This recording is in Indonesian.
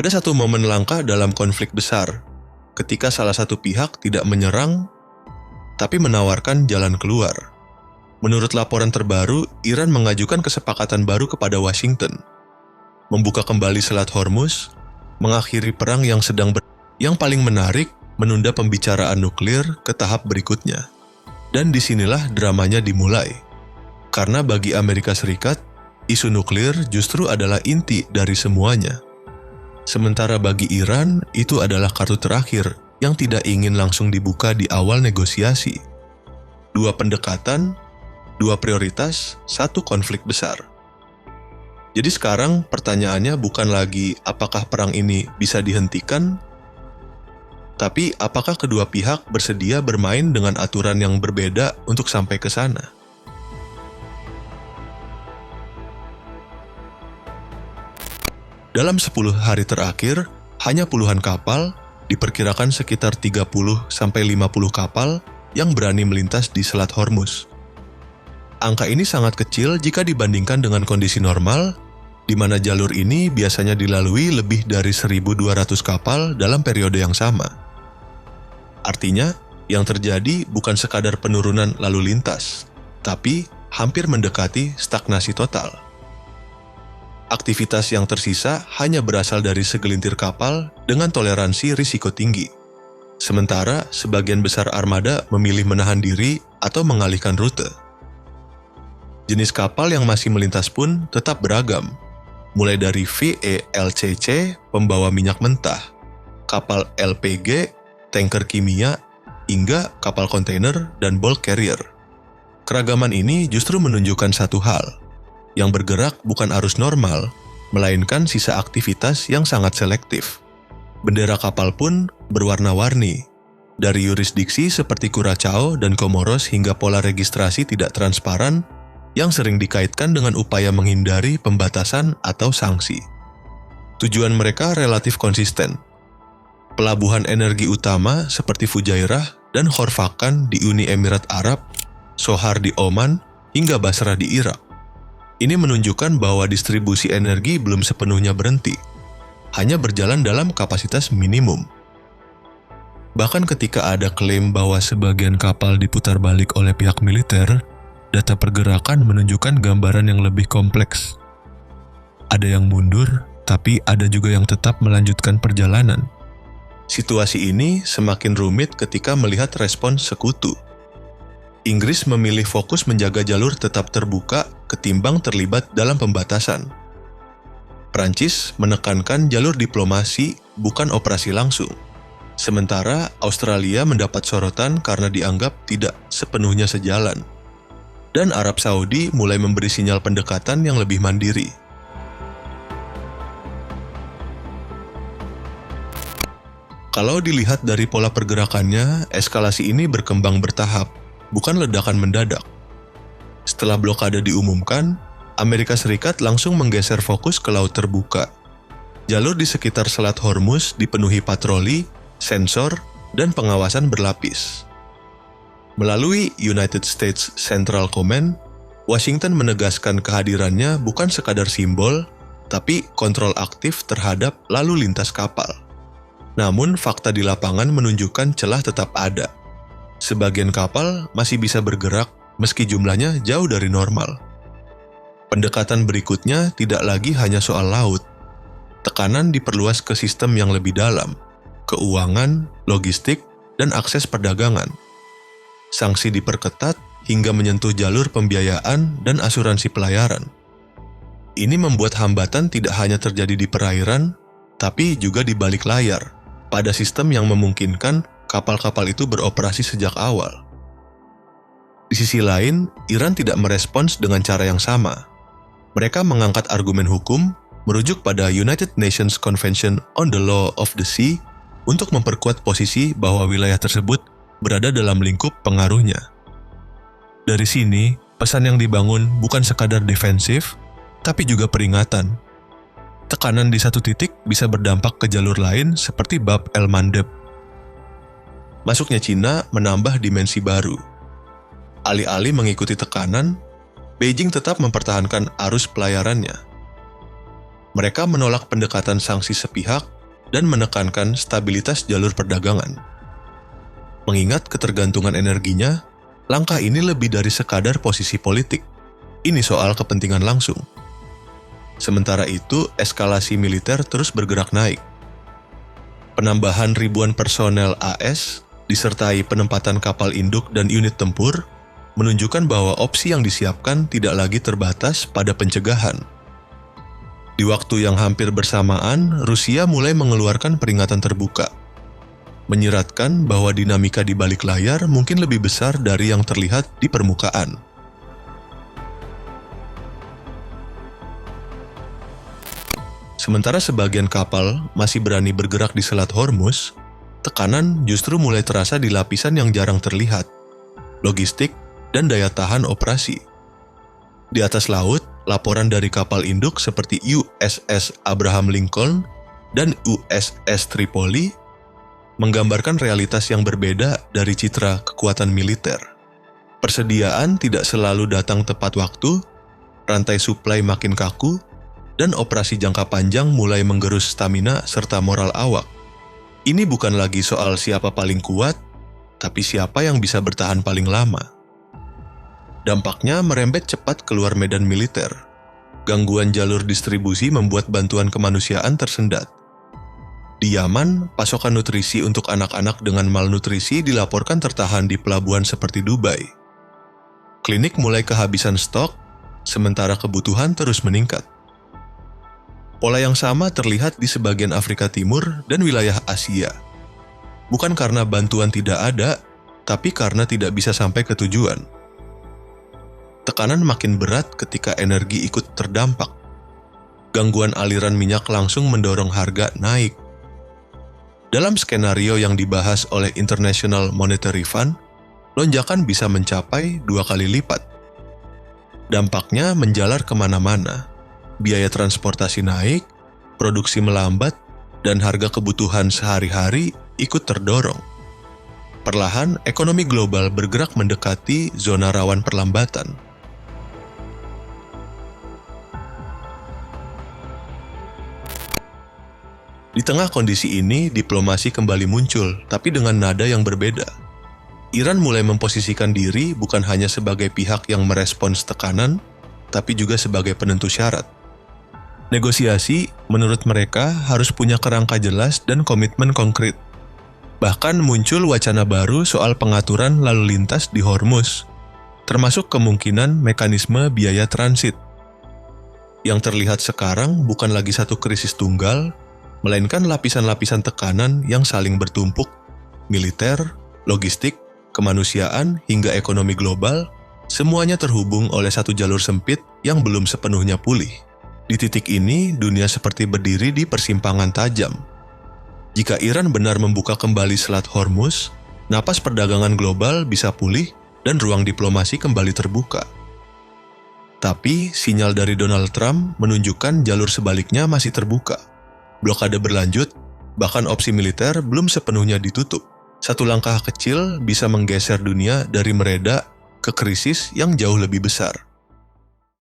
Ada satu momen langka dalam konflik besar, ketika salah satu pihak tidak menyerang, tapi menawarkan jalan keluar. Menurut laporan terbaru, Iran mengajukan kesepakatan baru kepada Washington, membuka kembali Selat Hormuz, mengakhiri perang yang Yang paling menarik, menunda pembicaraan nuklir ke tahap berikutnya. Dan disinilah dramanya dimulai. Karena bagi Amerika Serikat, isu nuklir justru adalah inti dari semuanya. Sementara bagi Iran, itu adalah kartu terakhir yang tidak ingin langsung dibuka di awal negosiasi. Dua pendekatan, dua prioritas, satu konflik besar. Jadi sekarang pertanyaannya bukan lagi apakah perang ini bisa dihentikan, tapi apakah kedua pihak bersedia bermain dengan aturan yang berbeda untuk sampai ke sana? Dalam 10 hari terakhir, hanya puluhan kapal, diperkirakan sekitar 30-50 kapal yang berani melintas di Selat Hormuz. Angka ini sangat kecil jika dibandingkan dengan kondisi normal, di mana jalur ini biasanya dilalui lebih dari 1.200 kapal dalam periode yang sama. Artinya, yang terjadi bukan sekadar penurunan lalu lintas, tapi hampir mendekati stagnasi total. Aktivitas yang tersisa hanya berasal dari segelintir kapal dengan toleransi risiko tinggi. Sementara sebagian besar armada memilih menahan diri atau mengalihkan rute. Jenis kapal yang masih melintas pun tetap beragam, mulai dari VELCC, pembawa minyak mentah, kapal LPG, tanker kimia, hingga kapal kontainer dan bulk carrier. Keragaman ini justru menunjukkan satu hal, yang bergerak bukan arus normal, melainkan sisa aktivitas yang sangat selektif. Bendera kapal pun berwarna-warni, dari yurisdiksi seperti Curaçao dan Comoros hingga pola registrasi tidak transparan yang sering dikaitkan dengan upaya menghindari pembatasan atau sanksi. Tujuan mereka relatif konsisten. Pelabuhan energi utama seperti Fujairah dan Khorfakan di Uni Emirat Arab, Sohar di Oman, hingga Basrah di Irak. Ini menunjukkan bahwa distribusi energi belum sepenuhnya berhenti, hanya berjalan dalam kapasitas minimum. Bahkan ketika ada klaim bahwa sebagian kapal diputar balik oleh pihak militer, data pergerakan menunjukkan gambaran yang lebih kompleks. Ada yang mundur, tapi ada juga yang tetap melanjutkan perjalanan. Situasi ini semakin rumit ketika melihat respon sekutu. Inggris memilih fokus menjaga jalur tetap terbuka ketimbang terlibat dalam pembatasan. Prancis menekankan jalur diplomasi bukan operasi langsung. Sementara Australia mendapat sorotan karena dianggap tidak sepenuhnya sejalan. Dan Arab Saudi mulai memberi sinyal pendekatan yang lebih mandiri. Kalau dilihat dari pola pergerakannya, eskalasi ini berkembang bertahap, bukan ledakan mendadak. Setelah blokade diumumkan, Amerika Serikat langsung menggeser fokus ke laut terbuka. Jalur di sekitar Selat Hormuz dipenuhi patroli, sensor, dan pengawasan berlapis. Melalui United States Central Command, Washington menegaskan kehadirannya bukan sekadar simbol, tapi kontrol aktif terhadap lalu lintas kapal. Namun, fakta di lapangan menunjukkan celah tetap ada. Sebagian kapal masih bisa bergerak meski jumlahnya jauh dari normal. Pendekatan berikutnya tidak lagi hanya soal laut. Tekanan diperluas ke sistem yang lebih dalam, keuangan, logistik, dan akses perdagangan. Sanksi diperketat hingga menyentuh jalur pembiayaan dan asuransi pelayaran. Ini membuat hambatan tidak hanya terjadi di perairan, tapi juga di balik layar, pada sistem yang memungkinkan kapal-kapal itu beroperasi sejak awal. Di sisi lain, Iran tidak merespons dengan cara yang sama. Mereka mengangkat argumen hukum, merujuk pada United Nations Convention on the Law of the Sea untuk memperkuat posisi bahwa wilayah tersebut berada dalam lingkup pengaruhnya. Dari sini, pesan yang dibangun bukan sekadar defensif, tapi juga peringatan. Tekanan di satu titik bisa berdampak ke jalur lain seperti Bab el-Mandeb. Masuknya Cina menambah dimensi baru. Alih-alih mengikuti tekanan, Beijing tetap mempertahankan arus pelayarannya. Mereka menolak pendekatan sanksi sepihak dan menekankan stabilitas jalur perdagangan. Mengingat ketergantungan energinya, langkah ini lebih dari sekadar posisi politik. Ini soal kepentingan langsung. Sementara itu, eskalasi militer terus bergerak naik. Penambahan ribuan personel AS disertai penempatan kapal induk dan unit tempur menunjukkan bahwa opsi yang disiapkan tidak lagi terbatas pada pencegahan. Di waktu yang hampir bersamaan, Rusia mulai mengeluarkan peringatan terbuka, menyiratkan bahwa dinamika di balik layar mungkin lebih besar dari yang terlihat di permukaan. Sementara sebagian kapal masih berani bergerak di Selat Hormuz, tekanan justru mulai terasa di lapisan yang jarang terlihat, logistik dan daya tahan operasi. Di atas laut, laporan dari kapal induk seperti USS Abraham Lincoln dan USS Tripoli menggambarkan realitas yang berbeda dari citra kekuatan militer. Persediaan tidak selalu datang tepat waktu, rantai suplai makin kaku, dan operasi jangka panjang mulai menggerus stamina serta moral awak. Ini bukan lagi soal siapa paling kuat, tapi siapa yang bisa bertahan paling lama. Dampaknya merembet cepat keluar medan militer. Gangguan jalur distribusi membuat bantuan kemanusiaan tersendat. Di Yaman, pasokan nutrisi untuk anak-anak dengan malnutrisi dilaporkan tertahan di pelabuhan seperti Dubai. Klinik mulai kehabisan stok, sementara kebutuhan terus meningkat. Pola yang sama terlihat di sebagian Afrika Timur dan wilayah Asia. Bukan karena bantuan tidak ada, tapi karena tidak bisa sampai ke tujuan. Tekanan makin berat ketika energi ikut terdampak. Gangguan aliran minyak langsung mendorong harga naik. Dalam skenario yang dibahas oleh International Monetary Fund, lonjakan bisa mencapai 2 kali lipat. Dampaknya menjalar kemana-mana. Biaya transportasi naik, produksi melambat, dan harga kebutuhan sehari-hari ikut terdorong. Perlahan, ekonomi global bergerak mendekati zona rawan perlambatan. Di tengah kondisi ini, diplomasi kembali muncul, tapi dengan nada yang berbeda. Iran mulai memposisikan diri bukan hanya sebagai pihak yang merespons tekanan, tapi juga sebagai penentu syarat. Negosiasi, menurut mereka, harus punya kerangka jelas dan komitmen konkret. Bahkan muncul wacana baru soal pengaturan lalu lintas di Hormuz, termasuk kemungkinan mekanisme biaya transit. Yang terlihat sekarang bukan lagi satu krisis tunggal, melainkan lapisan-lapisan tekanan yang saling bertumpuk, militer, logistik, kemanusiaan, hingga ekonomi global, semuanya terhubung oleh satu jalur sempit yang belum sepenuhnya pulih. Di titik ini, dunia seperti berdiri di persimpangan tajam. Jika Iran benar membuka kembali Selat Hormuz, napas perdagangan global bisa pulih dan ruang diplomasi kembali terbuka. Tapi, sinyal dari Donald Trump menunjukkan jalur sebaliknya masih terbuka. Blokade berlanjut, bahkan opsi militer belum sepenuhnya ditutup. Satu langkah kecil bisa menggeser dunia dari mereda ke krisis yang jauh lebih besar.